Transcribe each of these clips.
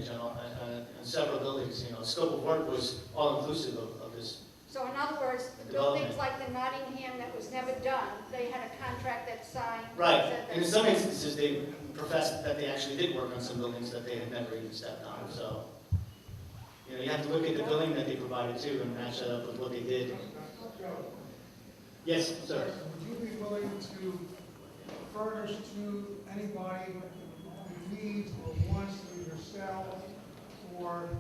on several buildings. You know, scope of work was all inclusive of this. So in other words, the buildings like the Nottingham that was never done, they had a contract that signed. Right, that and in some instances, they professed that they actually did work on some buildings that they had never even stepped on, so. You know, you have to look at the billing that they provided too and match that up with what they did. Yes, sir. Would you be willing to furnish to anybody who needs or wants to either sell or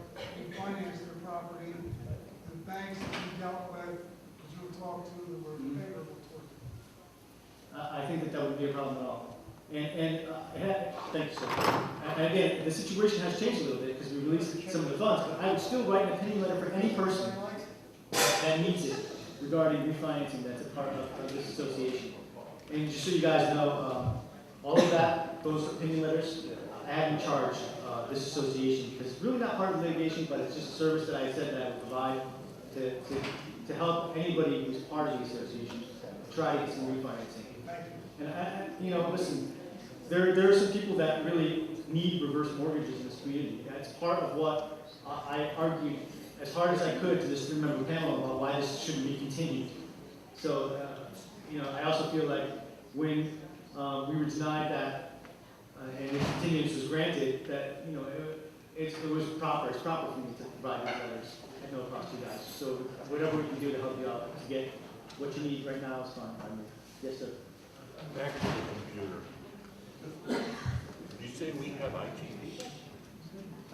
refinance their property, the banks that you dealt with, that you would talk to, that were favorable toward you? I think that would be a problem at all. Thank you, sir. And again, the situation has changed a little bit because we released some of the funds, but I would still write an opinion letter for any person that needs it regarding refinancing that's a part of this association. And just so you guys know, all of that, those opinion letters, I haven't charged this association because it's really not part of the litigation, but it's just a service that I said that I would provide to help anybody who's part of the association try to get some refinancing. And you know, listen, there are some people that really need reverse mortgages in this community. That's part of what I argued as hard as I could to this three-member panel about why this shouldn't be continued. So, you know, I also feel like when we were denied that and the continuance was granted, that, you know, it was proper. It's proper for me to provide these letters at no cost to you guys. So whatever we can do to help you out to get what you need right now is fine by me. Yes, sir. Back to the computer. Did you say we have IT?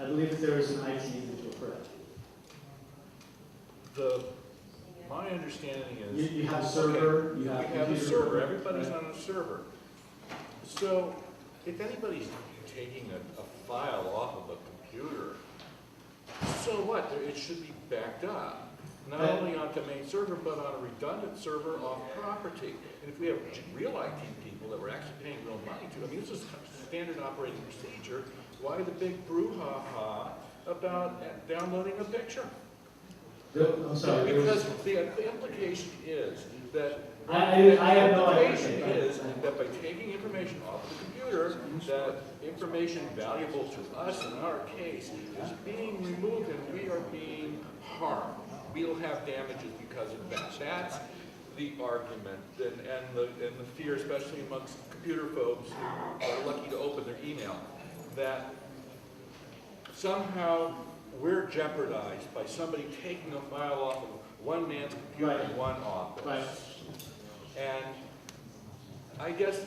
I believe that there is an IT individual, correct? My understanding is you have a server. Okay, you have a server. Everybody's right? on a server. So if anybody's taking a file off of a computer, so what? It should be backed up. Not only on the main server, but on a redundant server off property. And if we have real IT people that we're actually paying real money to, I mean, this is standard operating procedure. Why the big brouhaha about downloading a picture? I'm sorry. Because the implication is that I have no idea. The implication is that by taking information off the computer, that information valuable to us in our case is being removed and we are being harmed. We'll have damages because of that. That's the argument and the fear, especially amongst computer folks who are lucky to open their email, that somehow we're jeopardized by somebody taking a file off of one man's computer in one office. Right. And I guess,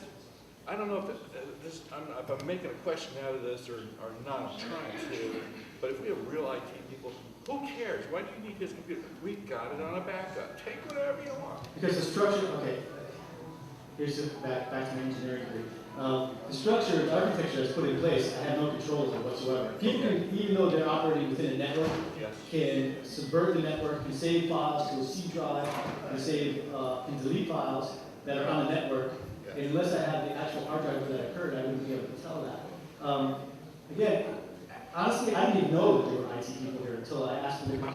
I don't know if if I'm making a question out of this or not, I'm trying to, but if we have real IT people, who cares? Why do you need his computer? We've got it on a backup. Take whatever you want. Because the structure, okay, here's back to the engineering group. The structure, the architecture that's put in place, I have no control over whatsoever. People can, even though they're operating within a network, Yes. can subvert the network, can save files to a C drive, can delete files that are on the network. Yes. And unless I have the actual hard drive where that occurred, I wouldn't be able to tell that. Again, honestly, I didn't even know that there were IT people here until I asked them.